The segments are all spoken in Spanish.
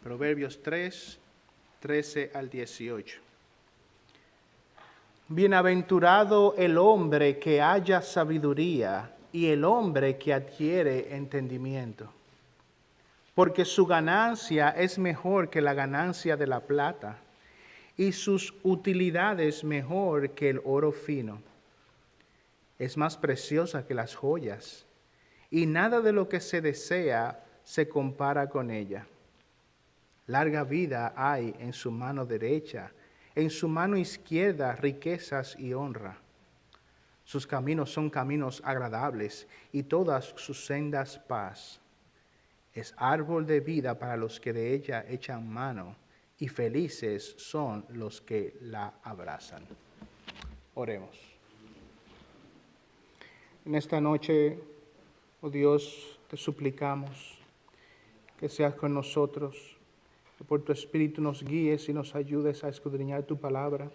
Proverbios 3, 13 al 18. Bienaventurado el hombre que haya sabiduría y el hombre que adquiere entendimiento, porque su ganancia es mejor que la ganancia de la plata, y sus utilidades mejor que el oro fino. Es más preciosa que las joyas, y nada de lo que se desea se compara con ella. Larga vida hay en su mano derecha, en su mano izquierda riquezas y honra. Sus caminos son caminos agradables, y todas sus sendas paz. Es árbol de vida para los que de ella echan mano, y felices son los que la abrazan. Oremos. En esta noche, oh Dios, te suplicamos que seas con nosotros, que por tu Espíritu nos guíes y nos ayudes a escudriñar tu palabra.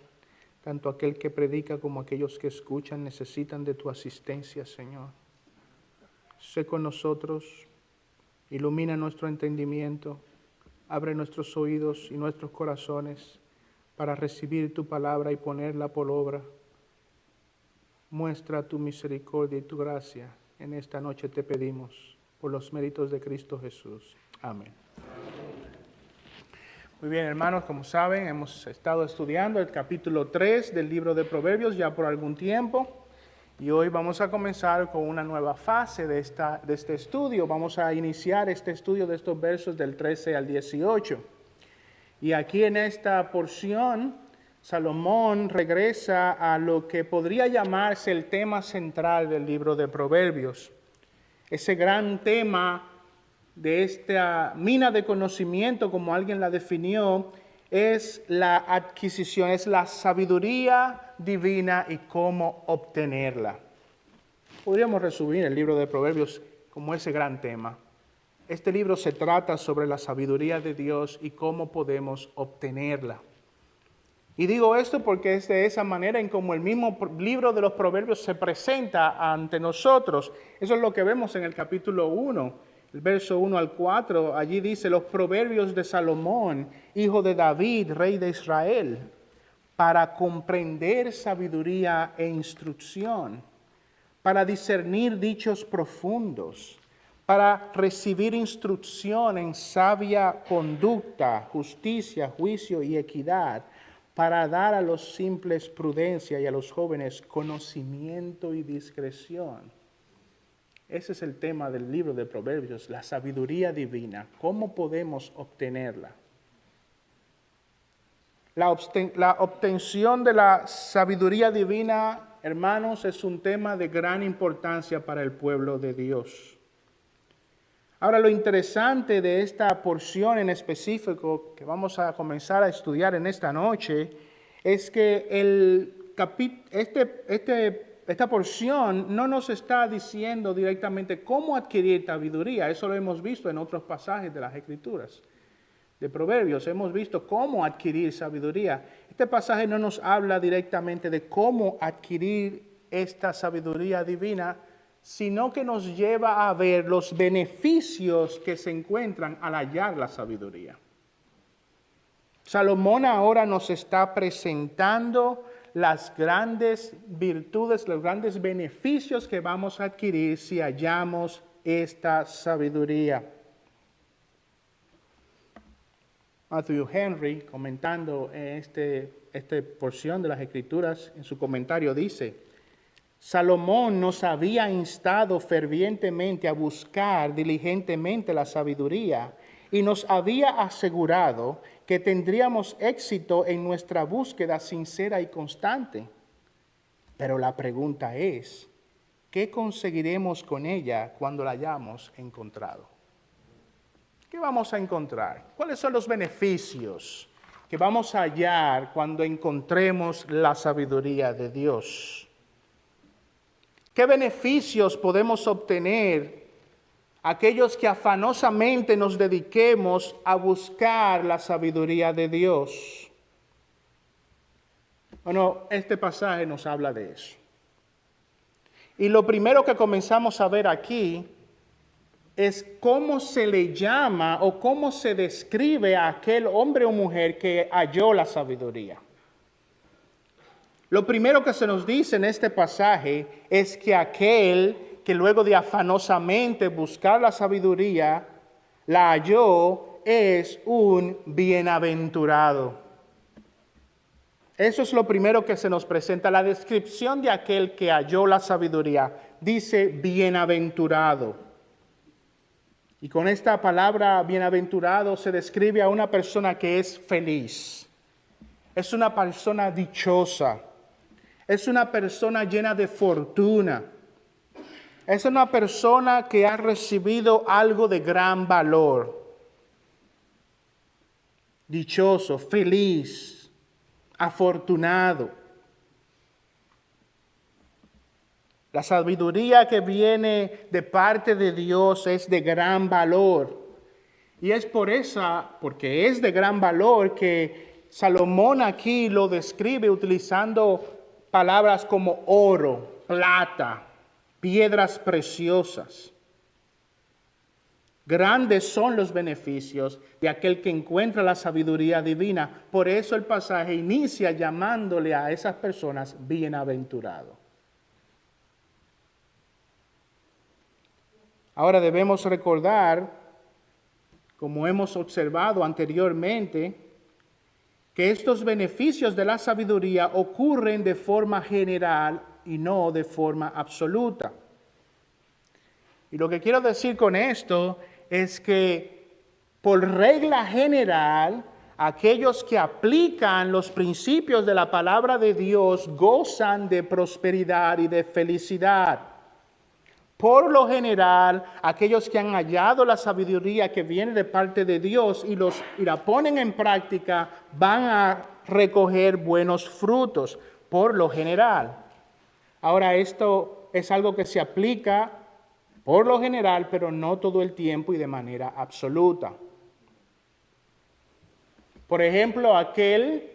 Tanto aquel que predica como aquellos que escuchan necesitan de tu asistencia, Señor. Sé con nosotros, ilumina nuestro entendimiento, abre nuestros oídos y nuestros corazones para recibir tu palabra y ponerla por obra. Muestra tu misericordia y tu gracia. En esta noche te pedimos por los méritos de Cristo Jesús. Amén. Muy bien, hermanos, como saben, hemos estado estudiando el capítulo 3 del libro de Proverbios ya por algún tiempo. Y hoy vamos a comenzar con una nueva fase de este estudio. Vamos a iniciar este estudio de estos versos del 13 al 18. Y aquí en esta porción, Salomón regresa a lo que podría llamarse el tema central del libro de Proverbios. Ese gran tema de esta mina de conocimiento, como alguien la definió, es la adquisición, es la sabiduría divina y cómo obtenerla. Podríamos resumir el libro de Proverbios como ese gran tema. Este libro se trata sobre la sabiduría de Dios y cómo podemos obtenerla. Y digo esto porque es de esa manera en como el mismo libro de los Proverbios se presenta ante nosotros. Eso es lo que vemos en el capítulo 1. El verso 1 al 4, allí dice, los proverbios de Salomón, hijo de David, rey de Israel, para comprender sabiduría e instrucción, para discernir dichos profundos, para recibir instrucción en sabia conducta, justicia, juicio y equidad, para dar a los simples prudencia y a los jóvenes conocimiento y discreción. Ese es el tema del libro de Proverbios, la sabiduría divina. ¿Cómo podemos obtenerla? La obtención de la sabiduría divina, hermanos, es un tema de gran importancia para el pueblo de Dios. Ahora, lo interesante de esta porción en específico que vamos a comenzar a estudiar en esta noche es que esta porción no nos está diciendo directamente cómo adquirir sabiduría. Eso lo hemos visto en otros pasajes de las Escrituras. De Proverbios hemos visto cómo adquirir sabiduría. Este pasaje no nos habla directamente de cómo adquirir esta sabiduría divina, sino que nos lleva a ver los beneficios que se encuentran al hallar la sabiduría. Salomón ahora nos está presentando las grandes virtudes, los grandes beneficios que vamos a adquirir si hallamos esta sabiduría. Matthew Henry, comentando esta porción de las Escrituras, en su comentario dice, Salomón nos había instado fervientemente a buscar diligentemente la sabiduría y nos había asegurado que tendríamos éxito en nuestra búsqueda sincera y constante. Pero la pregunta es, ¿qué conseguiremos con ella cuando la hayamos encontrado? ¿Qué vamos a encontrar? ¿Cuáles son los beneficios que vamos a hallar cuando encontremos la sabiduría de Dios? ¿Qué beneficios podemos obtener aquellos que afanosamente nos dediquemos a buscar la sabiduría de Dios? Bueno, este pasaje nos habla de eso. Y lo primero que comenzamos a ver aquí es cómo se le llama o cómo se describe a aquel hombre o mujer que halló la sabiduría. Lo primero que se nos dice en este pasaje es que aquel que luego de afanosamente buscar la sabiduría, la halló, es un bienaventurado. Eso es lo primero que se nos presenta, la descripción de aquel que halló la sabiduría. Dice bienaventurado. Y con esta palabra bienaventurado se describe a una persona que es feliz. Es una persona dichosa. Es una persona llena de fortuna. Es una persona que ha recibido algo de gran valor. Dichoso, feliz, afortunado. La sabiduría que viene de parte de Dios es de gran valor. Y es porque es de gran valor que Salomón aquí lo describe utilizando palabras como oro, plata, piedras preciosas. Grandes son los beneficios de aquel que encuentra la sabiduría divina. Por eso el pasaje inicia llamándole a esas personas bienaventurados. Ahora debemos recordar, como hemos observado anteriormente, que estos beneficios de la sabiduría ocurren de forma general y no de forma absoluta. Y lo que quiero decir con esto es que por regla general, aquellos que aplican los principios de la palabra de Dios gozan de prosperidad y de felicidad. Por lo general, aquellos que han hallado la sabiduría que viene de parte de Dios y la ponen en práctica, van a recoger buenos frutos, por lo general. Ahora, esto es algo que se aplica por lo general, pero no todo el tiempo y de manera absoluta. Por ejemplo, aquel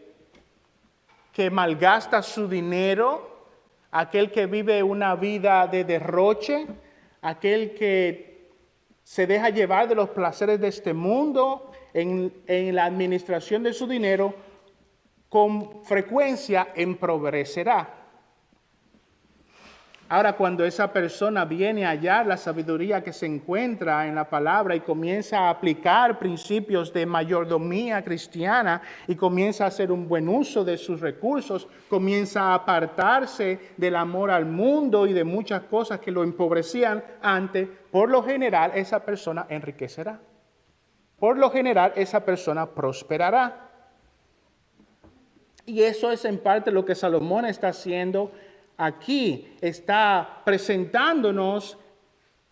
que malgasta su dinero, aquel que vive una vida de derroche, aquel que se deja llevar de los placeres de este mundo en la administración de su dinero, con frecuencia empobrecerá. Ahora, cuando esa persona viene a hallar la sabiduría que se encuentra en la palabra y comienza a aplicar principios de mayordomía cristiana y comienza a hacer un buen uso de sus recursos, comienza a apartarse del amor al mundo y de muchas cosas que lo empobrecían antes, por lo general esa persona enriquecerá. Por lo general esa persona prosperará. Y eso es en parte lo que Salomón está haciendo aquí. Está presentándonos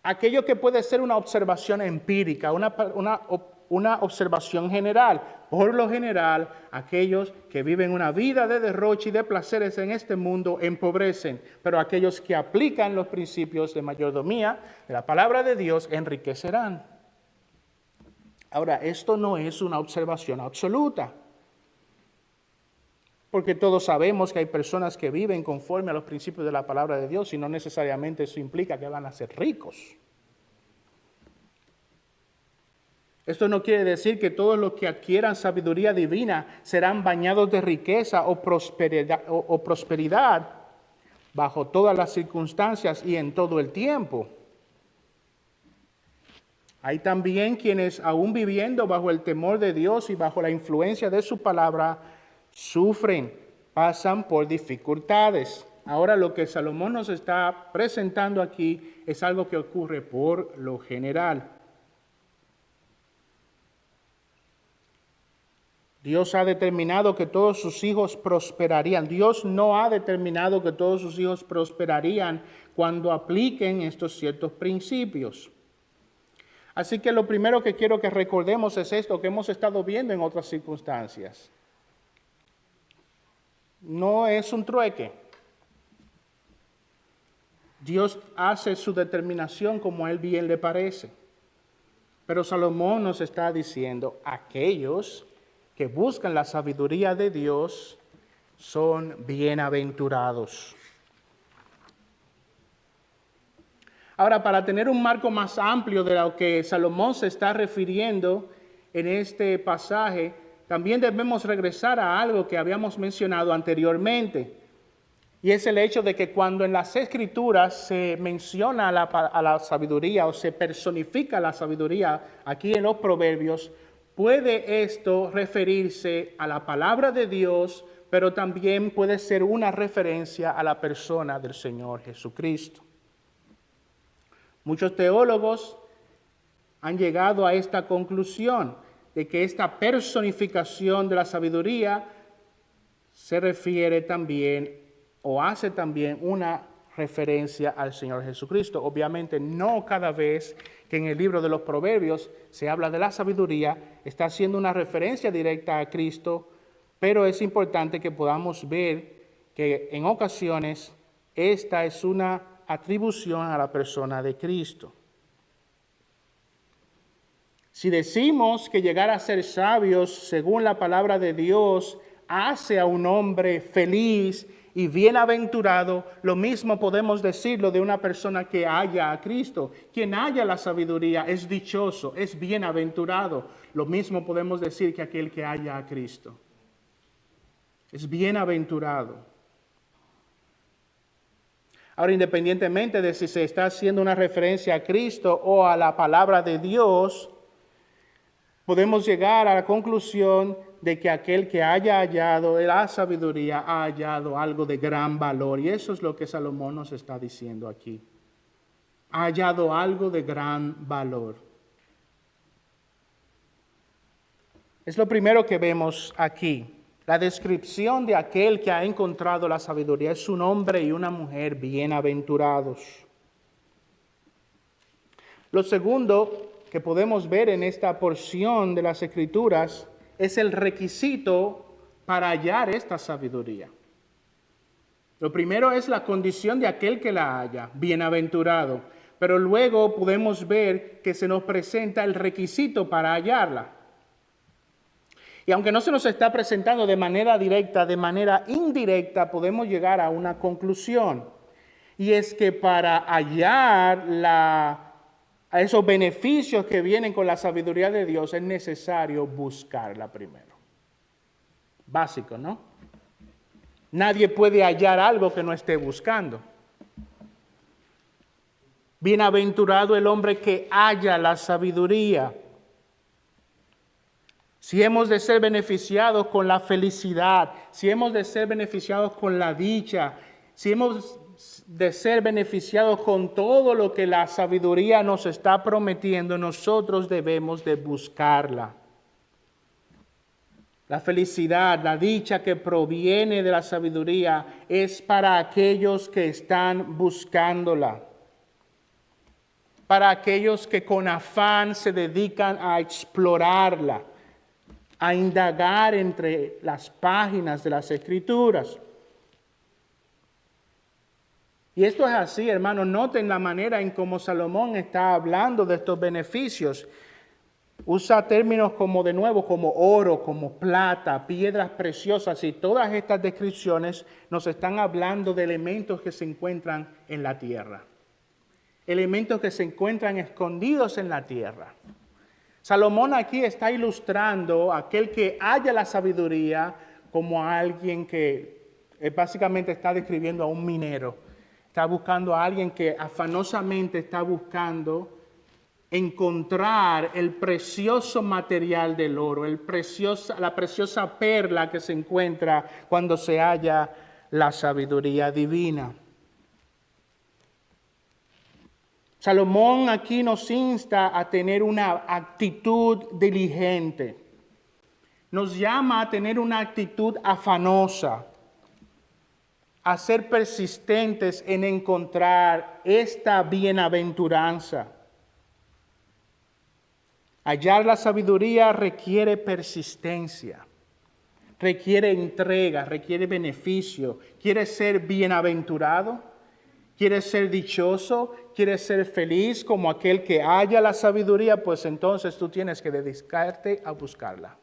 aquello que puede ser una observación empírica, una observación general. Por lo general, aquellos que viven una vida de derroche y de placeres en este mundo empobrecen, pero aquellos que aplican los principios de mayordomía de la palabra de Dios enriquecerán. Ahora, esto no es una observación absoluta, porque todos sabemos que hay personas que viven conforme a los principios de la palabra de Dios y no necesariamente eso implica que van a ser ricos. Esto no quiere decir que todos los que adquieran sabiduría divina serán bañados de riqueza o prosperidad bajo todas las circunstancias y en todo el tiempo. Hay también quienes, aún viviendo bajo el temor de Dios y bajo la influencia de su palabra, sufren, pasan por dificultades. Ahora lo que Salomón nos está presentando aquí es algo que ocurre por lo general. Dios ha determinado que todos sus hijos prosperarían. Dios no ha determinado que todos sus hijos prosperarían cuando apliquen estos ciertos principios. Así que lo primero que quiero que recordemos es esto que hemos estado viendo en otras circunstancias. No es un trueque. Dios hace su determinación como a Él bien le parece. Pero Salomón nos está diciendo, aquellos que buscan la sabiduría de Dios son bienaventurados. Ahora, para tener un marco más amplio de lo que Salomón se está refiriendo en este pasaje, también debemos regresar a algo que habíamos mencionado anteriormente. Y es el hecho de que cuando en las Escrituras se menciona a la sabiduría o se personifica la sabiduría aquí en los Proverbios, puede esto referirse a la palabra de Dios, pero también puede ser una referencia a la persona del Señor Jesucristo. Muchos teólogos han llegado a esta conclusión de que esta personificación de la sabiduría se refiere también o hace también una referencia al Señor Jesucristo. Obviamente no cada vez que en el libro de los Proverbios se habla de la sabiduría está haciendo una referencia directa a Cristo, pero es importante que podamos ver que en ocasiones esta es una atribución a la persona de Cristo. Si decimos que llegar a ser sabios según la palabra de Dios hace a un hombre feliz y bienaventurado, lo mismo podemos decirlo de una persona que halla a Cristo. Quien halla la sabiduría es dichoso, es bienaventurado. Lo mismo podemos decir que aquel que halla a Cristo es bienaventurado. Ahora, independientemente de si se está haciendo una referencia a Cristo o a la palabra de Dios, podemos llegar a la conclusión de que aquel que haya hallado la sabiduría ha hallado algo de gran valor. Y eso es lo que Salomón nos está diciendo aquí. Ha hallado algo de gran valor. Es lo primero que vemos aquí. La descripción de aquel que ha encontrado la sabiduría es un hombre y una mujer bienaventurados. Lo segundo que podemos ver en esta porción de las Escrituras es el requisito para hallar esta sabiduría. Lo primero es la condición de aquel que la halla, bienaventurado. Pero luego podemos ver que se nos presenta el requisito para hallarla. Y aunque no se nos está presentando de manera directa, de manera indirecta, podemos llegar a una conclusión. Y es que para hallar a esos beneficios que vienen con la sabiduría de Dios es necesario buscarla primero. Básico, ¿no? Nadie puede hallar algo que no esté buscando. Bienaventurado el hombre que halla la sabiduría. Si hemos de ser beneficiados con la felicidad, si hemos de ser beneficiados con la dicha, si hemos de ser beneficiados con todo lo que la sabiduría nos está prometiendo, nosotros debemos de buscarla. La felicidad, la dicha que proviene de la sabiduría es para aquellos que están buscándola. Para aquellos que con afán se dedican a explorarla, a indagar entre las páginas de las Escrituras. Y esto es así, hermanos. Noten la manera en cómo Salomón está hablando de estos beneficios. Usa términos como, de nuevo, como oro, como plata, piedras preciosas, y todas estas descripciones nos están hablando de elementos que se encuentran en la tierra. Elementos que se encuentran escondidos en la tierra. Salomón aquí está ilustrando a aquel que halla la sabiduría como a alguien que básicamente está describiendo a un minero. Está buscando a alguien que afanosamente está buscando encontrar el precioso material del oro, la preciosa perla que se encuentra cuando se halla la sabiduría divina. Salomón aquí nos insta a tener una actitud diligente. Nos llama a tener una actitud afanosa, a ser persistentes en encontrar esta bienaventuranza. Hallar la sabiduría requiere persistencia, requiere entrega, requiere beneficio. ¿Quieres ser bienaventurado? ¿Quieres ser dichoso? ¿Quieres ser feliz como aquel que halla la sabiduría? Pues entonces tú tienes que dedicarte a buscarla.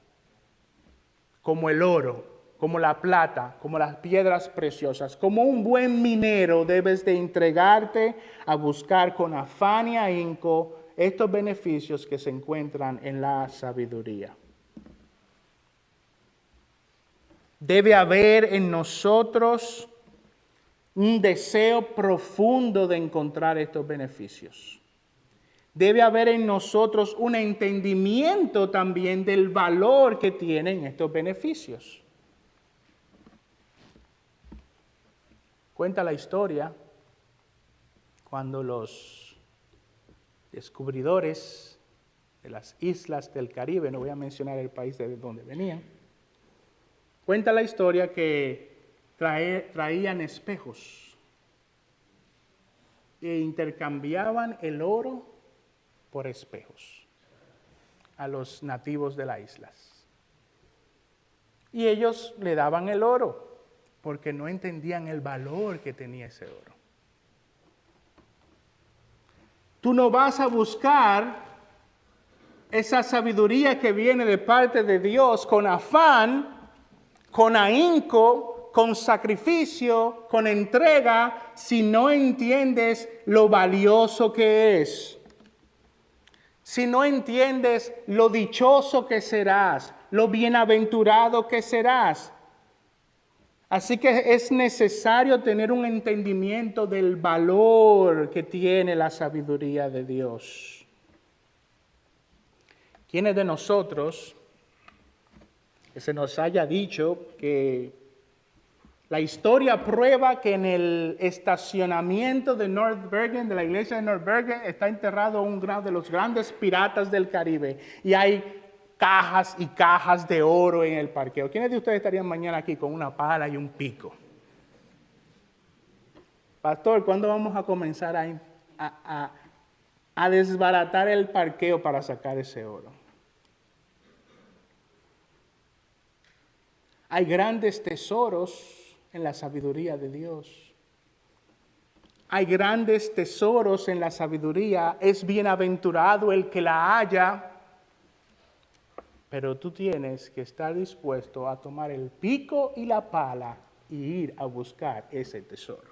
Como el oro, como la plata, como las piedras preciosas. Como un buen minero debes de entregarte a buscar con afán y ahínco estos beneficios que se encuentran en la sabiduría. Debe haber en nosotros un deseo profundo de encontrar estos beneficios. Debe haber en nosotros un entendimiento también del valor que tienen estos beneficios. Cuenta la historia cuando los descubridores de las islas del Caribe, no voy a mencionar el país de donde venían, cuenta la historia que traían espejos e intercambiaban el oro por espejos a los nativos de las islas. Y ellos le daban el oro porque no entendían el valor que tenía ese oro. Tú no vas a buscar esa sabiduría que viene de parte de Dios con afán, con ahínco, con sacrificio, con entrega, si no entiendes lo valioso que es. Si no entiendes lo dichoso que serás, lo bienaventurado que serás. Así que es necesario tener un entendimiento del valor que tiene la sabiduría de Dios. ¿Quiénes de nosotros que se nos haya dicho que la historia prueba que en el estacionamiento de North Bergen, de la iglesia de North Bergen, está enterrado uno de los grandes piratas del Caribe y hay cajas y cajas de oro en el parqueo? ¿Quiénes de ustedes estarían mañana aquí con una pala y un pico? Pastor, ¿cuándo vamos a comenzar a desbaratar el parqueo para sacar ese oro? Hay grandes tesoros en la sabiduría de Dios. Hay grandes tesoros en la sabiduría. Es bienaventurado el que la haya. Pero tú tienes que estar dispuesto a tomar el pico y la pala y ir a buscar ese tesoro.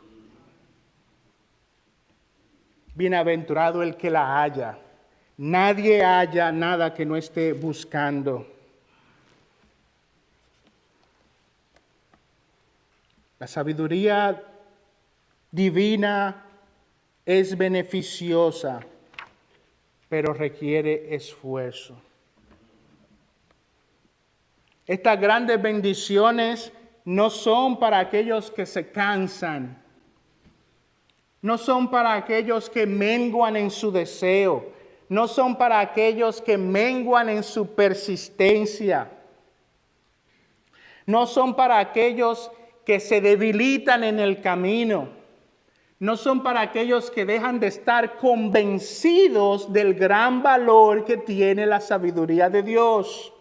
Bienaventurado el que la haya. Nadie haya nada que no esté buscando. La sabiduría divina es beneficiosa, pero requiere esfuerzo. Estas grandes bendiciones no son para aquellos que se cansan, no son para aquellos que menguan en su deseo, no son para aquellos que menguan en su persistencia, no son para aquellos que se debilitan en el camino, no son para aquellos que dejan de estar convencidos del gran valor que tiene la sabiduría de Dios.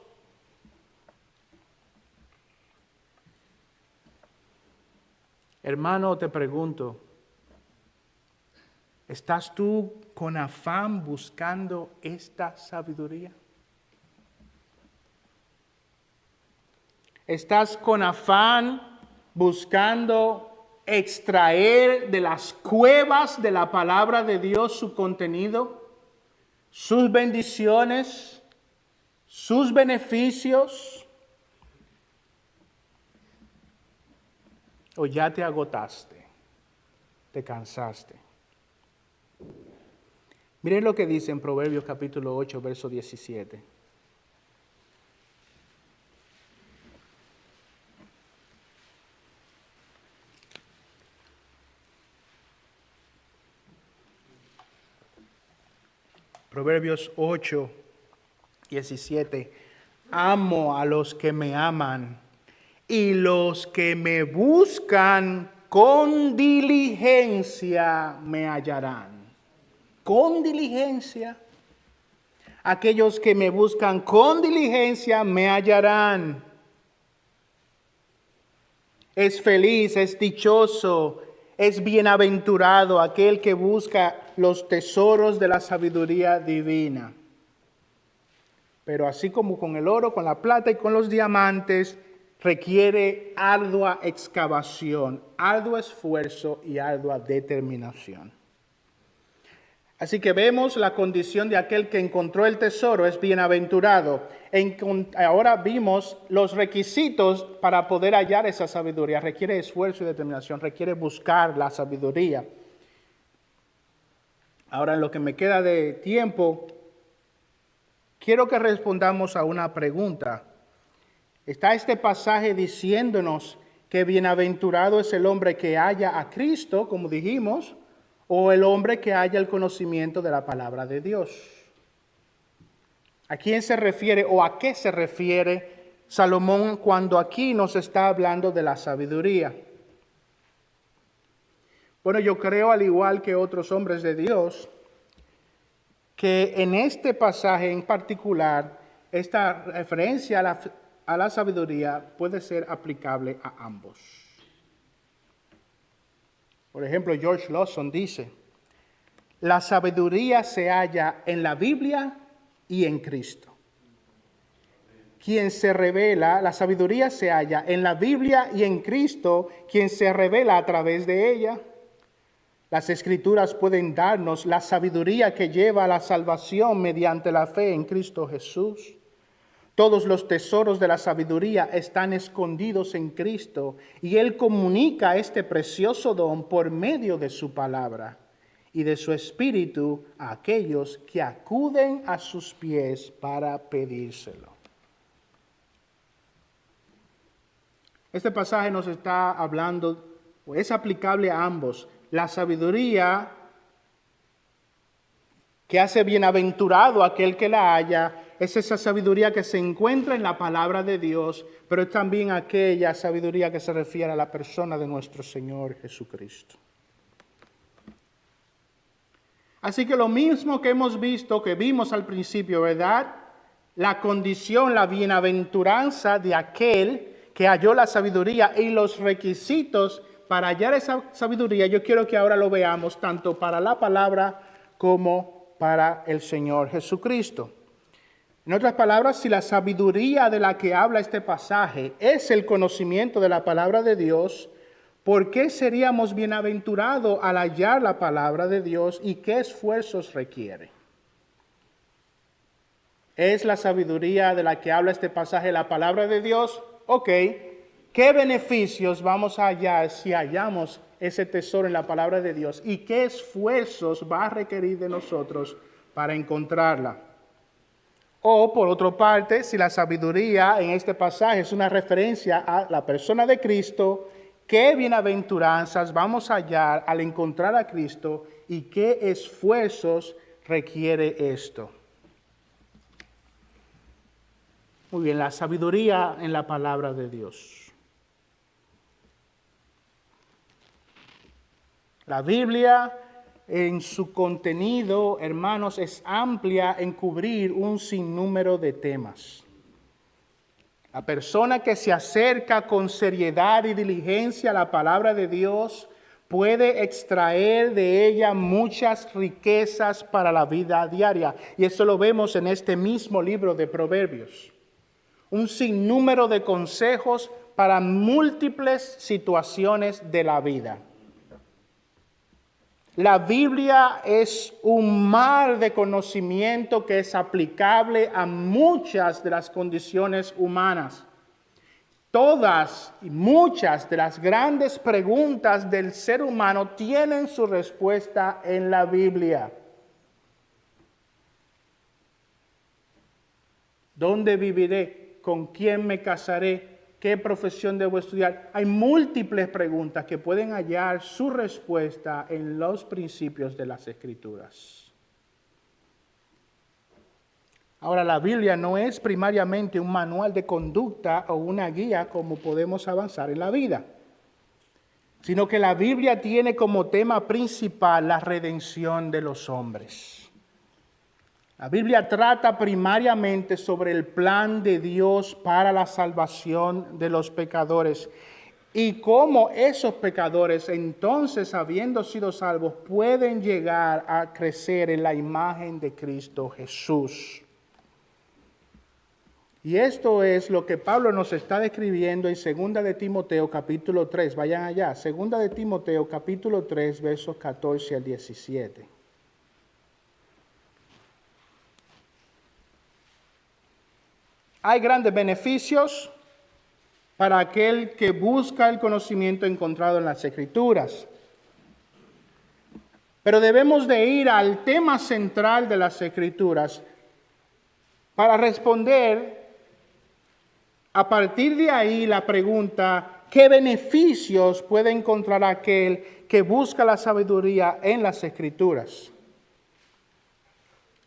Hermano, te pregunto, ¿estás tú con afán buscando esta sabiduría? ¿Estás con afán buscando extraer de las cuevas de la palabra de Dios su contenido, sus bendiciones, sus beneficios? ¿O ya te agotaste, te cansaste? Miren lo que dice en Proverbios capítulo 8, verso 17. Proverbios 8, 17. Amo a los que me aman y los que me buscan con diligencia me hallarán. Con diligencia. Aquellos que me buscan con diligencia me hallarán. Es feliz, es dichoso, es bienaventurado aquel que busca los tesoros de la sabiduría divina. Pero así como con el oro, con la plata y con los diamantes, requiere ardua excavación, arduo esfuerzo y ardua determinación. Así que vemos la condición de aquel que encontró el tesoro, es bienaventurado. Ahora vimos los requisitos para poder hallar esa sabiduría. Requiere esfuerzo y determinación, requiere buscar la sabiduría. Ahora, en lo que me queda de tiempo, quiero que respondamos a una pregunta. ¿Está este pasaje diciéndonos que bienaventurado es el hombre que halla a Cristo, como dijimos, o el hombre que haya el conocimiento de la palabra de Dios? ¿A quién se refiere o a qué se refiere Salomón cuando aquí nos está hablando de la sabiduría? Bueno, yo creo, al igual que otros hombres de Dios, que en este pasaje en particular, esta referencia a la sabiduría puede ser aplicable a ambos. Por ejemplo, George Lawson dice, la sabiduría se halla en la Biblia y en Cristo. Quien se revela, la sabiduría se halla en la Biblia y en Cristo, quien se revela a través de ella. Las Escrituras pueden darnos la sabiduría que lleva a la salvación mediante la fe en Cristo Jesús. Todos los tesoros de la sabiduría están escondidos en Cristo y Él comunica este precioso don por medio de su palabra y de su Espíritu a aquellos que acuden a sus pies para pedírselo. Este pasaje nos está hablando, o es aplicable a ambos, la sabiduría que hace bienaventurado a aquel que la halla, es esa sabiduría que se encuentra en la palabra de Dios, pero es también aquella sabiduría que se refiere a la persona de nuestro Señor Jesucristo. Así que lo mismo que hemos visto, que vimos al principio, ¿verdad? La condición, la bienaventuranza de aquel que halló la sabiduría y los requisitos para hallar esa sabiduría, yo quiero que ahora lo veamos tanto para la palabra como para el Señor Jesucristo. En otras palabras, si la sabiduría de la que habla este pasaje es el conocimiento de la palabra de Dios, ¿por qué seríamos bienaventurados al hallar la palabra de Dios y qué esfuerzos requiere? ¿Es la sabiduría de la que habla este pasaje la palabra de Dios? Ok. ¿Qué beneficios vamos a hallar si hallamos ese tesoro en la palabra de Dios? ¿Y qué esfuerzos va a requerir de nosotros para encontrarla? O, por otra parte, si la sabiduría en este pasaje es una referencia a la persona de Cristo, ¿qué bienaventuranzas vamos a hallar al encontrar a Cristo y qué esfuerzos requiere esto? Muy bien, la sabiduría en la palabra de Dios. La Biblia en su contenido, hermanos, es amplia en cubrir un sinnúmero de temas. La persona que se acerca con seriedad y diligencia a la palabra de Dios puede extraer de ella muchas riquezas para la vida diaria. Y eso lo vemos en este mismo libro de Proverbios. Un sinnúmero de consejos para múltiples situaciones de la vida. La Biblia es un mar de conocimiento que es aplicable a muchas de las condiciones humanas. Todas y muchas de las grandes preguntas del ser humano tienen su respuesta en la Biblia. ¿Dónde viviré? ¿Con quién me casaré? ¿Qué profesión debo estudiar? Hay múltiples preguntas que pueden hallar su respuesta en los principios de las Escrituras. Ahora, la Biblia no es primariamente un manual de conducta o una guía como podemos avanzar en la vida, sino que la Biblia tiene como tema principal la redención de los hombres. La Biblia trata primariamente sobre el plan de Dios para la salvación de los pecadores y cómo esos pecadores, entonces, habiendo sido salvos, pueden llegar a crecer en la imagen de Cristo Jesús. Y esto es lo que Pablo nos está describiendo en 2 de Timoteo capítulo 3. Vayan allá. 2 de Timoteo capítulo 3, versos 14 al 17. Hay grandes beneficios para aquel que busca el conocimiento encontrado en las Escrituras. Pero debemos de ir al tema central de las Escrituras para responder a partir de ahí la pregunta, ¿qué beneficios puede encontrar aquel que busca la sabiduría en las Escrituras?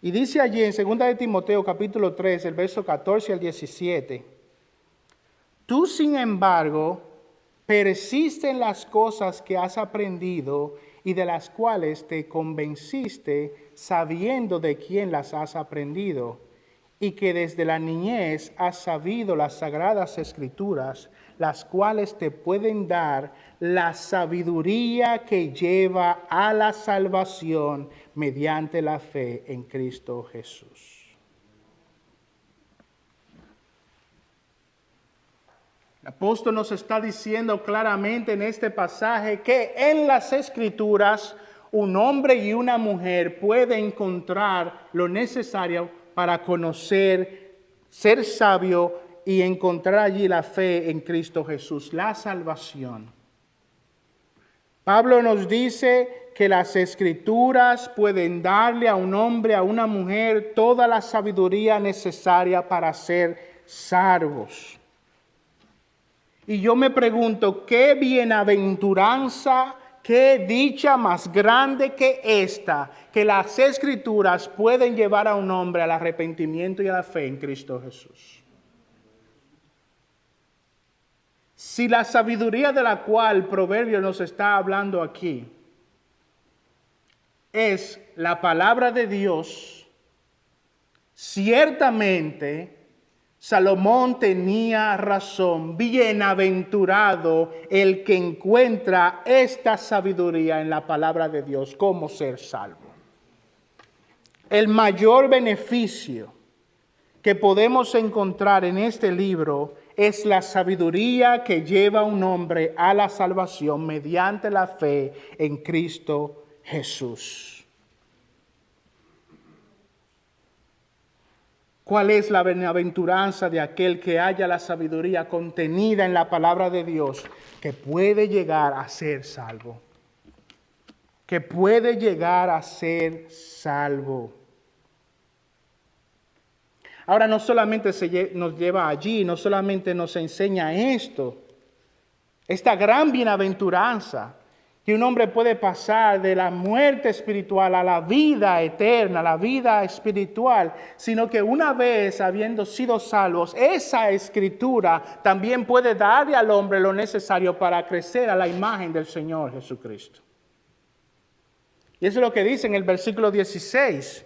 Y dice allí en 2 de Timoteo capítulo 3, el verso 14 al 17, tú sin embargo persiste en las cosas que has aprendido y de las cuales te convenciste sabiendo de quién las has aprendido, y que desde la niñez has sabido las sagradas escrituras, las cuales te pueden dar la sabiduría que lleva a la salvación mediante la fe en Cristo Jesús. El apóstol nos está diciendo claramente en este pasaje que en las Escrituras un hombre y una mujer pueden encontrar lo necesario para conocer, ser sabio y encontrar allí la fe en Cristo Jesús, la salvación. Pablo nos dice que las Escrituras pueden darle a un hombre, a una mujer, toda la sabiduría necesaria para ser salvos. Y yo me pregunto, ¿qué bienaventuranza, qué dicha más grande que esta, que las Escrituras pueden llevar a un hombre al arrepentimiento y a la fe en Cristo Jesús? Si la sabiduría de la cual Proverbios nos está hablando aquí es la palabra de Dios, ciertamente Salomón tenía razón. Bienaventurado el que encuentra esta sabiduría en la palabra de Dios, cómo ser salvo. El mayor beneficio que podemos encontrar en este libro es la sabiduría que lleva a un hombre a la salvación mediante la fe en Cristo Jesús. ¿Cuál es la bienaventuranza de aquel que haya la sabiduría contenida en la palabra de Dios, que puede llegar a ser salvo? Que puede llegar a ser salvo. Ahora no solamente nos lleva allí, no solamente nos enseña esto, esta gran bienaventuranza, que un hombre puede pasar de la muerte espiritual a la vida eterna, la vida espiritual, sino que una vez habiendo sido salvos, esa escritura también puede darle al hombre lo necesario para crecer a la imagen del Señor Jesucristo. Y eso es lo que dice en el versículo 16.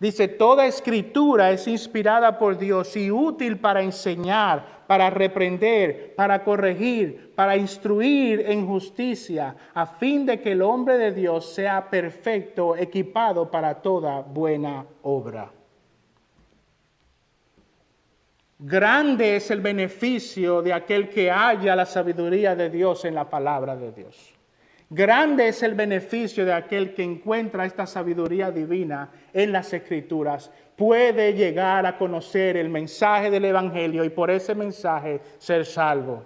Dice, toda escritura es inspirada por Dios y útil para enseñar, para reprender, para corregir, para instruir en justicia, a fin de que el hombre de Dios sea perfecto, equipado para toda buena obra. Grande es el beneficio de aquel que halla la sabiduría de Dios en la palabra de Dios. Grande es el beneficio de aquel que encuentra esta sabiduría divina en las Escrituras. Puede llegar a conocer el mensaje del Evangelio y por ese mensaje ser salvo.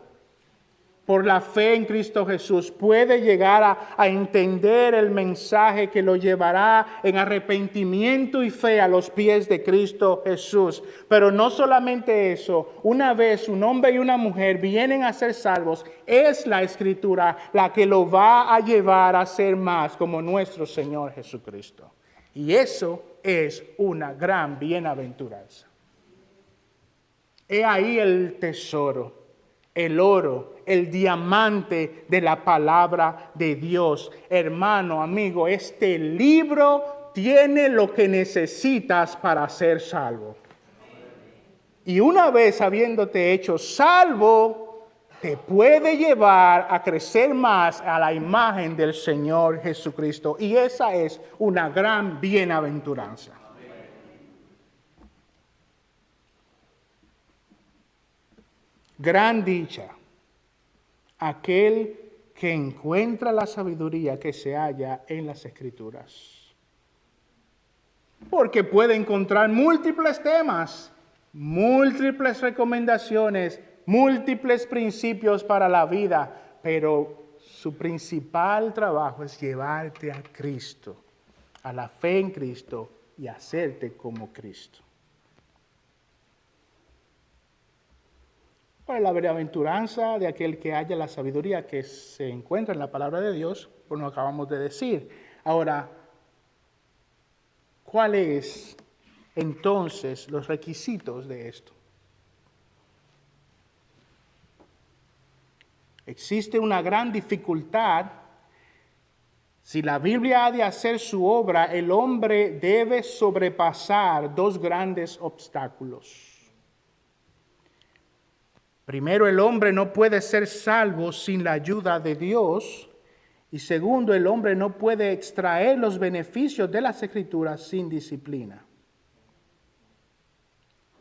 Por la fe en Cristo Jesús puede llegar a entender el mensaje que lo llevará en arrepentimiento y fe a los pies de Cristo Jesús. Pero no solamente eso, una vez un hombre y una mujer vienen a ser salvos, es la Escritura la que lo va a llevar a ser más como nuestro Señor Jesucristo. Y eso es una gran bienaventuranza. He ahí el tesoro, el oro, el diamante de la palabra de Dios. Hermano, amigo, este libro tiene lo que necesitas para ser salvo. Y una vez habiéndote hecho salvo, te puede llevar a crecer más a la imagen del Señor Jesucristo. Y esa es una gran bienaventuranza. Gran dicha, aquel que encuentra la sabiduría que se halla en las Escrituras. Porque puede encontrar múltiples temas, múltiples recomendaciones, múltiples principios para la vida, pero su principal trabajo es llevarte a Cristo, a la fe en Cristo y hacerte como Cristo. Para la bienaventuranza de aquel que haya la sabiduría que se encuentra en la palabra de Dios, pues lo acabamos de decir. Ahora, ¿cuáles entonces los requisitos de esto? Existe una gran dificultad. Si la Biblia ha de hacer su obra, el hombre debe sobrepasar dos grandes obstáculos. Primero, el hombre no puede ser salvo sin la ayuda de Dios. Y segundo, el hombre no puede extraer los beneficios de las Escrituras sin disciplina.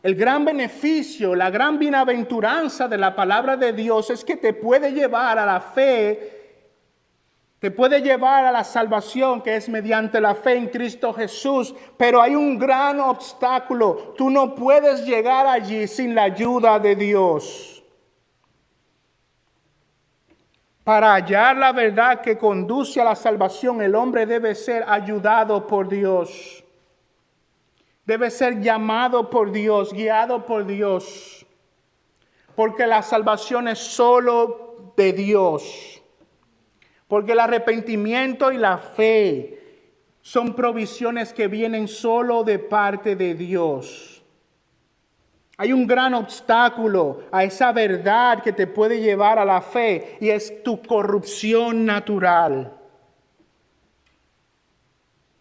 El gran beneficio, la gran bienaventuranza de la palabra de Dios es que te puede llevar a la fe, te puede llevar a la salvación que es mediante la fe en Cristo Jesús. Pero hay un gran obstáculo. Tú no puedes llegar allí sin la ayuda de Dios. Para hallar la verdad que conduce a la salvación, el hombre debe ser ayudado por Dios. Debe ser llamado por Dios, guiado por Dios. Porque la salvación es solo de Dios. Porque el arrepentimiento y la fe son provisiones que vienen solo de parte de Dios. Hay un gran obstáculo a esa verdad que te puede llevar a la fe y es tu corrupción natural.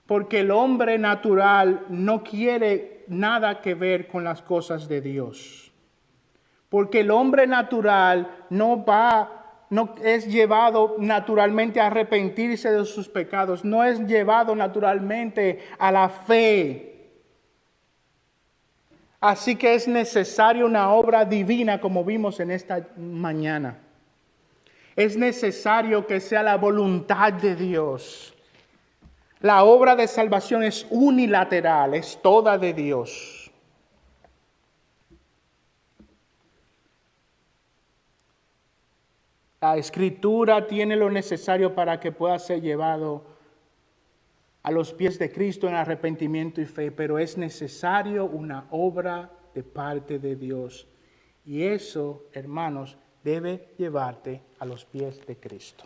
Porque el hombre natural no quiere nada que ver con las cosas de Dios. Porque el hombre natural no es llevado naturalmente a arrepentirse de sus pecados, no es llevado naturalmente a la fe. Así que es necesaria una obra divina, como vimos en esta mañana. Es necesario que sea la voluntad de Dios. La obra de salvación es unilateral, es toda de Dios. La Escritura tiene lo necesario para que pueda ser llevado a los pies de Cristo en arrepentimiento y fe, pero es necesario una obra de parte de Dios. Y eso, hermanos, debe llevarte a los pies de Cristo.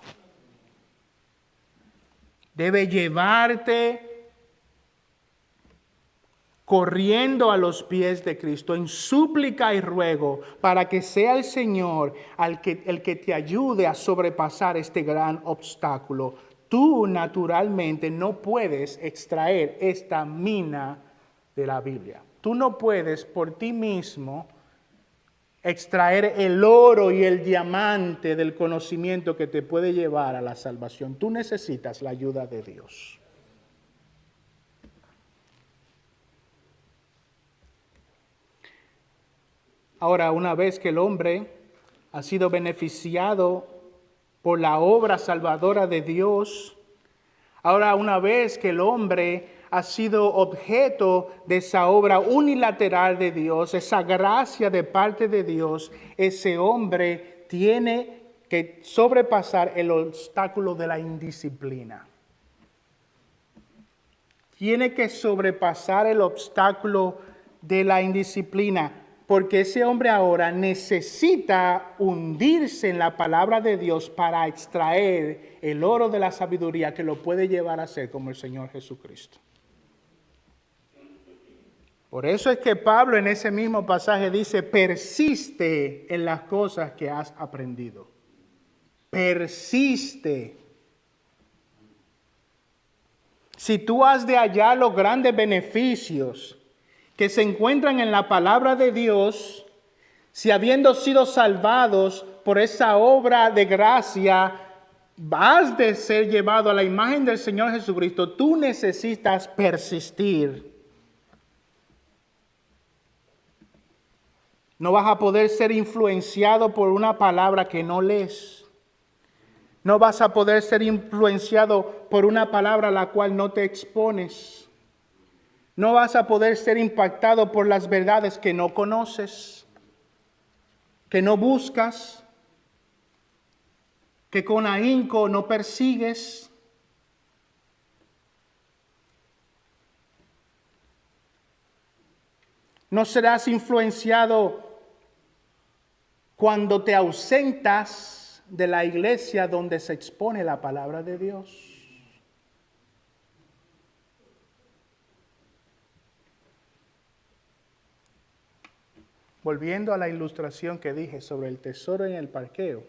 Debe llevarte corriendo a los pies de Cristo en súplica y ruego para que sea el Señor el que te ayude a sobrepasar este gran obstáculo. Tú naturalmente no puedes extraer esta mina de la Biblia. Tú no puedes por ti mismo extraer el oro y el diamante del conocimiento que te puede llevar a la salvación. Tú necesitas la ayuda de Dios. Ahora, una vez que el hombre ha sido beneficiado por la obra salvadora de Dios, ahora una vez que el hombre ha sido objeto de esa obra unilateral de Dios, esa gracia de parte de Dios, ese hombre tiene que sobrepasar el obstáculo de la indisciplina. Tiene que sobrepasar el obstáculo de la indisciplina. Porque ese hombre ahora necesita hundirse en la palabra de Dios para extraer el oro de la sabiduría que lo puede llevar a ser como el Señor Jesucristo. Por eso es que Pablo en ese mismo pasaje dice, persiste en las cosas que has aprendido. Persiste. Si tú has de hallar los grandes beneficios que se encuentran en la palabra de Dios, si habiendo sido salvados por esa obra de gracia, has de ser llevado a la imagen del Señor Jesucristo, tú necesitas persistir. No vas a poder ser influenciado por una palabra que no lees. No vas a poder ser influenciado por una palabra a la cual no te expones. No vas a poder ser impactado por las verdades que no conoces, que no buscas, que con ahínco no persigues. No serás influenciado cuando te ausentas de la iglesia donde se expone la palabra de Dios. Volviendo a la ilustración que dije sobre el tesoro en el parqueo,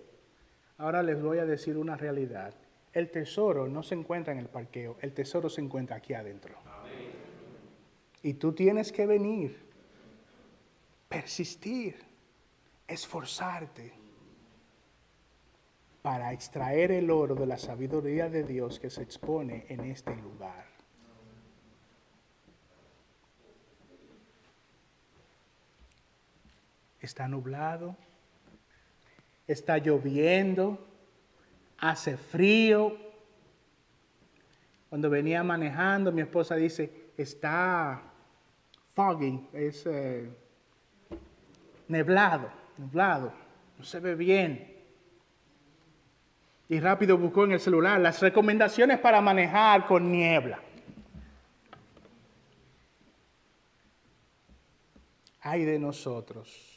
ahora les voy a decir una realidad. El tesoro no se encuentra en el parqueo, el tesoro se encuentra aquí adentro. Amén. Y tú tienes que venir, persistir, esforzarte para extraer el oro de la sabiduría de Dios que se expone en este lugar. Está nublado, está lloviendo, hace frío. Cuando venía manejando, mi esposa dice, está foggy, es nublado, no se ve bien. Y rápido buscó en el celular las recomendaciones para manejar con niebla. Ay de nosotros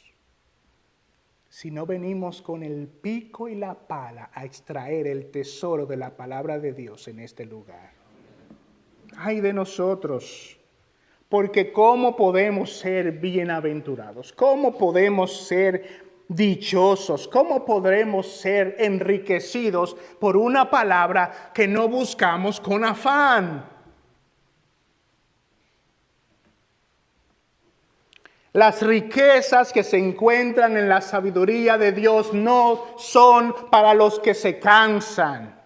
si no venimos con el pico y la pala a extraer el tesoro de la palabra de Dios en este lugar. Ay de nosotros, porque ¿cómo podemos ser bienaventurados? ¿Cómo podemos ser dichosos? ¿Cómo podremos ser enriquecidos por una palabra que no buscamos con afán? Las riquezas que se encuentran en la sabiduría de Dios no son para los que se cansan,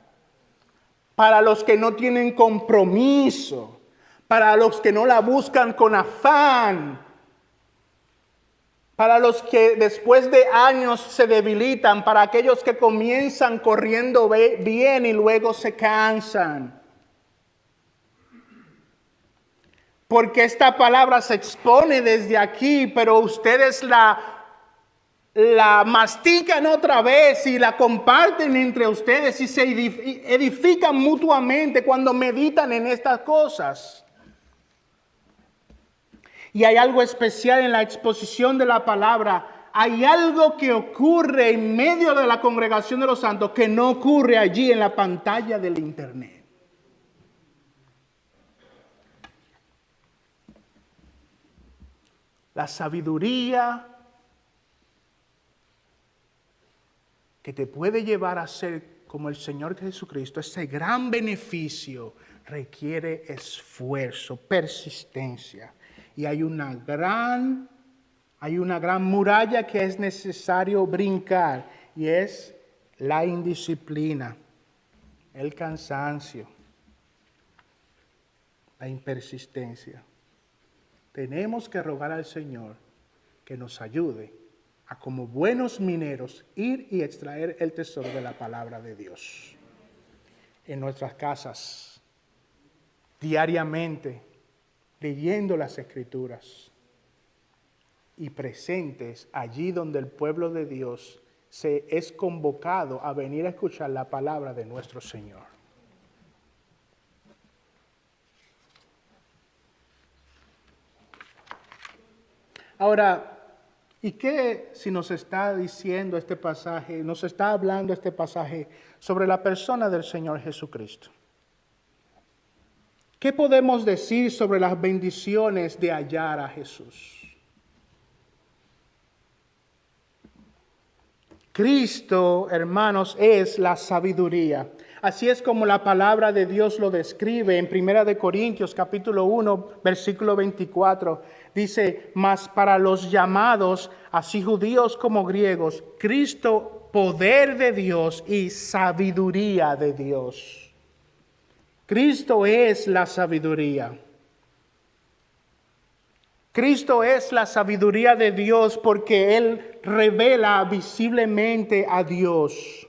para los que no tienen compromiso, para los que no la buscan con afán, para los que después de años se debilitan, para aquellos que comienzan corriendo bien y luego se cansan. Porque esta palabra se expone desde aquí, pero ustedes la mastican otra vez y la comparten entre ustedes y se edifican mutuamente cuando meditan en estas cosas. Y hay algo especial en la exposición de la palabra. Hay algo que ocurre en medio de la congregación de los santos que no ocurre allí en la pantalla del internet. La sabiduría que te puede llevar a ser como el Señor Jesucristo, ese gran beneficio requiere esfuerzo, persistencia. Y hay una gran muralla que es necesario brincar, y es la indisciplina, el cansancio, la impersistencia. Tenemos que rogar al Señor que nos ayude a, como buenos mineros, ir y extraer el tesoro de la palabra de Dios en nuestras casas, diariamente, leyendo las Escrituras y presentes allí donde el pueblo de Dios es convocado a venir a escuchar la palabra de nuestro Señor. Ahora, ¿y qué si nos está diciendo este pasaje, nos está hablando este pasaje sobre la persona del Señor Jesucristo? ¿Qué podemos decir sobre las bendiciones de hallar a Jesús? Cristo, hermanos, es la sabiduría. Así es como la palabra de Dios lo describe en 1 Corintios capítulo 1, versículo 24. Dice, mas para los llamados, así judíos como griegos, Cristo, poder de Dios y sabiduría de Dios. Cristo es la sabiduría. Cristo es la sabiduría de Dios porque Él revela visiblemente a Dios.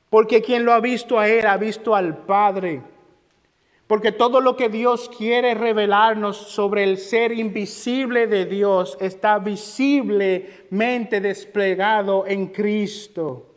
Porque quien lo ha visto a Él, ha visto al Padre. Porque todo lo que Dios quiere revelarnos sobre el ser invisible de Dios está visiblemente desplegado en Cristo.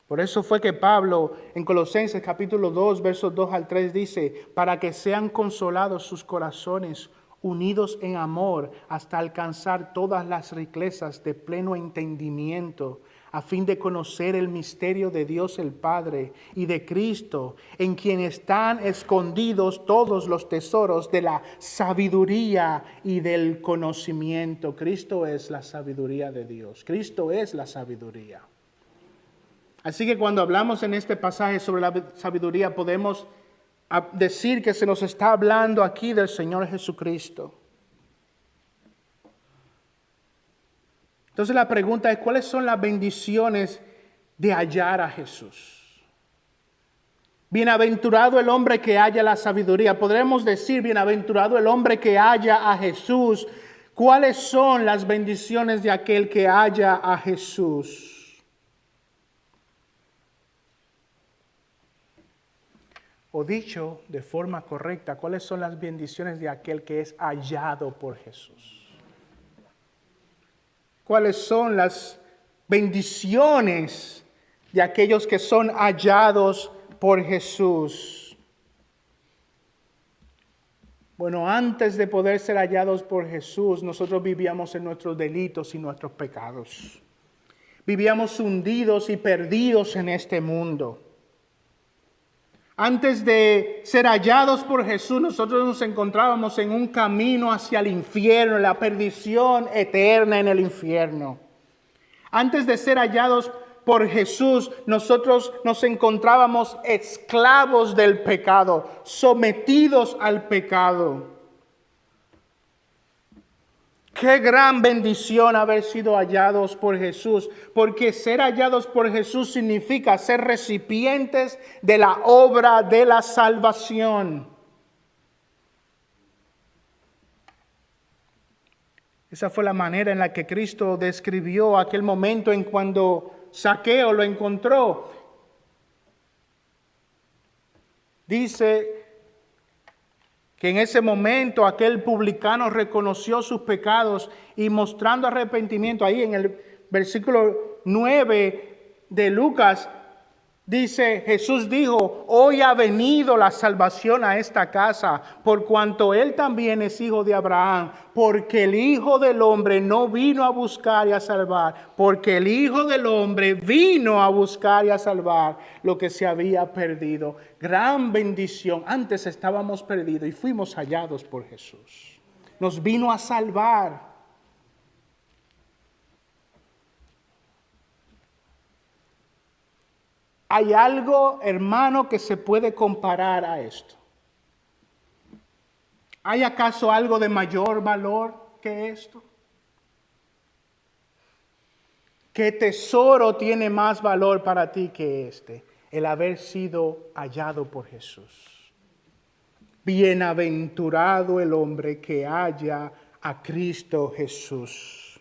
Por eso fue que Pablo en Colosenses capítulo 2, versos 2 al 3 dice, para que sean consolados sus corazones, unidos en amor, hasta alcanzar todas las riquezas de pleno entendimiento, a fin de conocer el misterio de Dios el Padre y de Cristo, en quien están escondidos todos los tesoros de la sabiduría y del conocimiento. Cristo es la sabiduría de Dios. Cristo es la sabiduría. Así que cuando hablamos en este pasaje sobre la sabiduría, podemos decir que se nos está hablando aquí del Señor Jesucristo. Entonces la pregunta es, ¿cuáles son las bendiciones de hallar a Jesús? Bienaventurado el hombre que halla la sabiduría. Podremos decir, bienaventurado el hombre que halla a Jesús. ¿Cuáles son las bendiciones de aquel que halla a Jesús? O dicho de forma correcta, ¿cuáles son las bendiciones de aquel que es hallado por Jesús? ¿Cuáles son las bendiciones de aquellos que son hallados por Jesús? Bueno, antes de poder ser hallados por Jesús, nosotros vivíamos en nuestros delitos y nuestros pecados. Vivíamos hundidos y perdidos en este mundo. Antes de ser hallados por Jesús, nosotros nos encontrábamos en un camino hacia el infierno, la perdición eterna en el infierno. Antes de ser hallados por Jesús, nosotros nos encontrábamos esclavos del pecado, sometidos al pecado. Qué gran bendición haber sido hallados por Jesús, porque ser hallados por Jesús significa ser recipientes de la obra de la salvación. Esa fue la manera en la que Cristo describió aquel momento en cuando Zaqueo lo encontró. Dice que en ese momento aquel publicano reconoció sus pecados y mostrando arrepentimiento, ahí en el versículo 9 de Lucas, dice, Jesús dijo, hoy ha venido la salvación a esta casa, por cuanto él también es hijo de Abraham, porque el Hijo del Hombre no vino a buscar y a salvar, porque el Hijo del Hombre vino a buscar y a salvar lo que se había perdido. Gran bendición. Antes estábamos perdidos y fuimos hallados por Jesús. Nos vino a salvar. ¿Hay algo, hermano, que se puede comparar a esto? ¿Hay acaso algo de mayor valor que esto? ¿Qué tesoro tiene más valor para ti que este? El haber sido hallado por Jesús. Bienaventurado el hombre que halla a Cristo Jesús.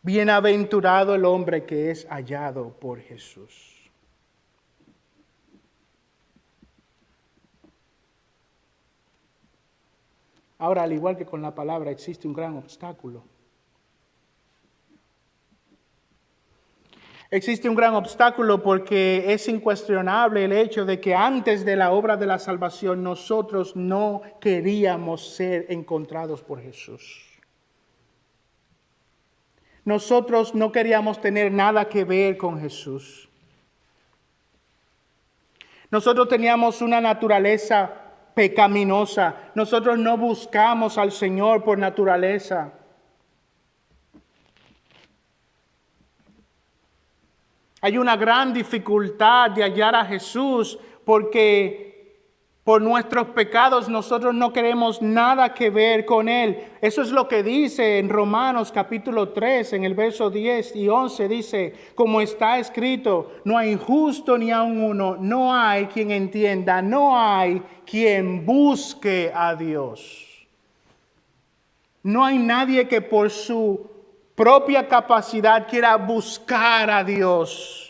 Bienaventurado el hombre que es hallado por Jesús. Ahora, al igual que con la palabra, existe un gran obstáculo. Existe un gran obstáculo porque es incuestionable el hecho de que antes de la obra de la salvación nosotros no queríamos ser encontrados por Jesús. Nosotros no queríamos tener nada que ver con Jesús. Nosotros teníamos una naturaleza pecaminosa. Nosotros no buscamos al Señor por naturaleza. Hay una gran dificultad de hallar a Jesús porque Por nuestros pecados nosotros no queremos nada que ver con Él. Eso es lo que dice en Romanos capítulo 3, en el verso 10 y 11. Dice, como está escrito, no hay justo ni aun uno, no hay quien entienda, no hay quien busque a Dios. No hay nadie que por su propia capacidad quiera buscar a Dios.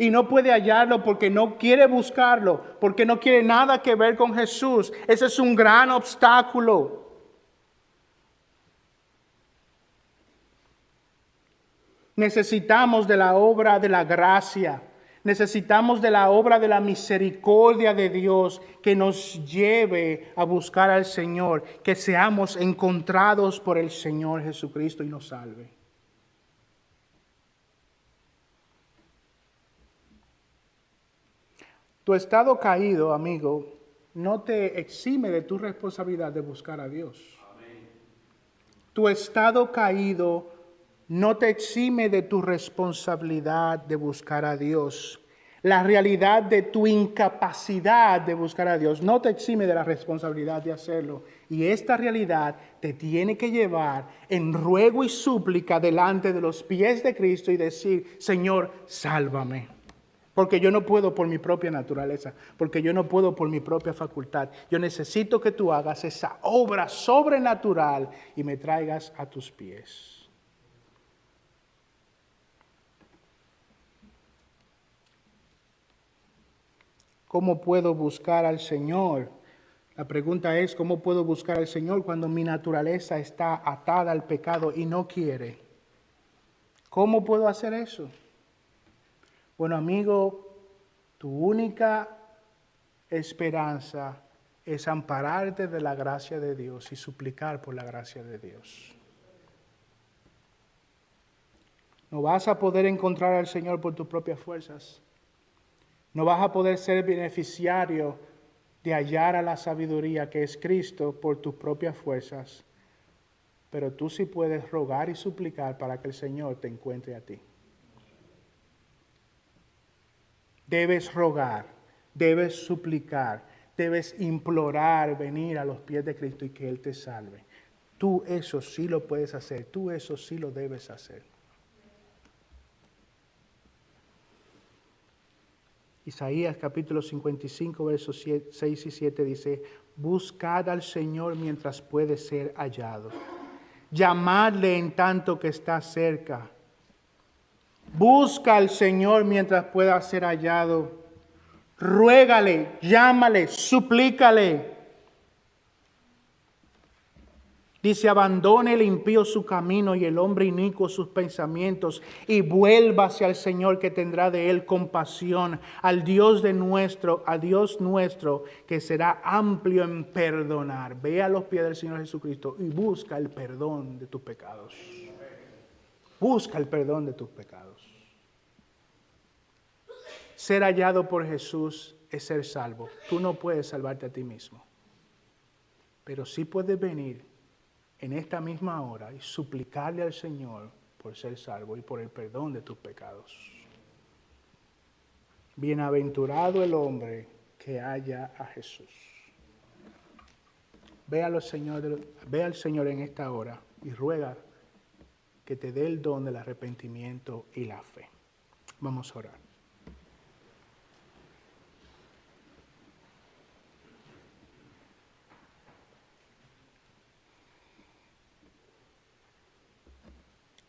Y no puede hallarlo porque no quiere buscarlo, porque no quiere nada que ver con Jesús. Ese es un gran obstáculo. Necesitamos de la obra de la gracia. Necesitamos de la obra de la misericordia de Dios que nos lleve a buscar al Señor, que seamos encontrados por el Señor Jesucristo y nos salve. Tu estado caído, amigo, no te exime de tu responsabilidad de buscar a Dios. Amén. Tu estado caído no te exime de tu responsabilidad de buscar a Dios. La realidad de tu incapacidad de buscar a Dios no te exime de la responsabilidad de hacerlo. Y esta realidad te tiene que llevar en ruego y súplica delante de los pies de Cristo y decir, Señor, sálvame. Porque yo no puedo por mi propia naturaleza, porque yo no puedo por mi propia facultad. Yo necesito que tú hagas esa obra sobrenatural y me traigas a tus pies. ¿Cómo puedo buscar al Señor? La pregunta es, ¿cómo puedo buscar al Señor cuando mi naturaleza está atada al pecado y no quiere? ¿Cómo puedo hacer eso? Bueno, amigo, tu única esperanza es ampararte de la gracia de Dios y suplicar por la gracia de Dios. No vas a poder encontrar al Señor por tus propias fuerzas. No vas a poder ser beneficiario de hallar a la sabiduría que es Cristo por tus propias fuerzas. Pero tú sí puedes rogar y suplicar para que el Señor te encuentre a ti. Debes rogar, debes suplicar, debes implorar venir a los pies de Cristo y que Él te salve. Tú eso sí lo puedes hacer, tú eso sí lo debes hacer. Isaías capítulo 55, versos 6 y 7 dice, buscad al Señor mientras puede ser hallado. Llamadle en tanto que está cerca. Busca al Señor mientras pueda ser hallado. Ruégale, llámale, suplícale. Dice, abandone el impío su camino y el hombre inicuo sus pensamientos y vuélvase al Señor que tendrá de él compasión, al Dios nuestro que será amplio en perdonar. Ve a los pies del Señor Jesucristo y busca el perdón de tus pecados. Busca el perdón de tus pecados. Ser hallado por Jesús es ser salvo. Tú no puedes salvarte a ti mismo. Pero sí puedes venir en esta misma hora y suplicarle al Señor por ser salvo y por el perdón de tus pecados. Bienaventurado el hombre que halla a Jesús. Ve al Señor en esta hora y ruega que te dé el don del arrepentimiento y la fe. Vamos a orar.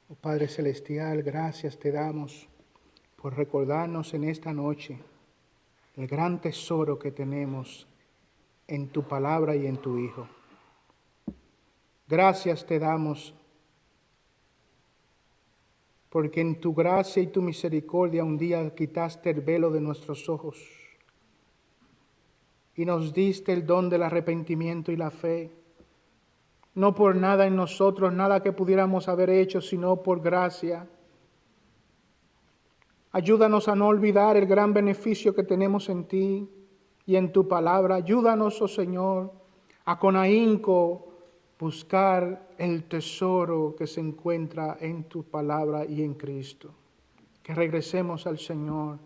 Oh Padre Celestial, gracias te damos por recordarnos en esta noche el gran tesoro que tenemos en tu palabra y en tu Hijo. Gracias te damos porque en tu gracia y tu misericordia un día quitaste el velo de nuestros ojos y nos diste el don del arrepentimiento y la fe. No por nada en nosotros, nada que pudiéramos haber hecho, sino por gracia. Ayúdanos a no olvidar el gran beneficio que tenemos en ti y en tu palabra. Ayúdanos, oh Señor, a con ahínco buscar el tesoro que se encuentra en tu palabra y en Cristo. Que regresemos al Señor.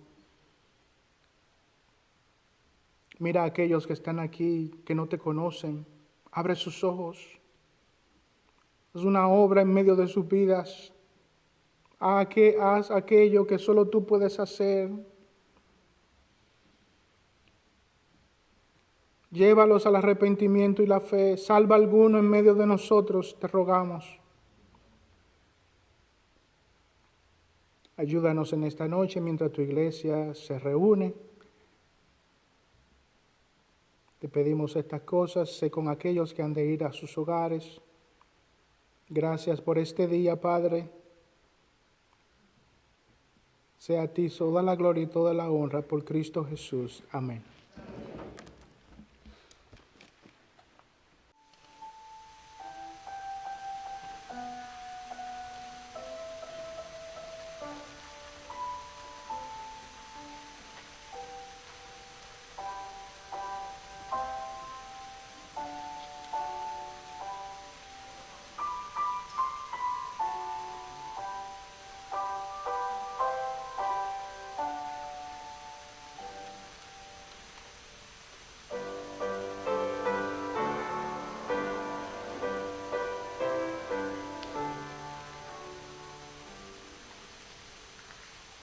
Mira a aquellos que están aquí, que no te conocen. Abre sus ojos. Es una obra en medio de sus vidas. Haz aquello que solo tú puedes hacer. Llévalos al arrepentimiento y la fe. Salva a alguno en medio de nosotros, te rogamos. Ayúdanos en esta noche mientras tu iglesia se reúne. Te pedimos estas cosas, sé con aquellos que han de ir a sus hogares. Gracias por este día, Padre. Sea a ti toda la gloria y toda la honra por Cristo Jesús. Amén.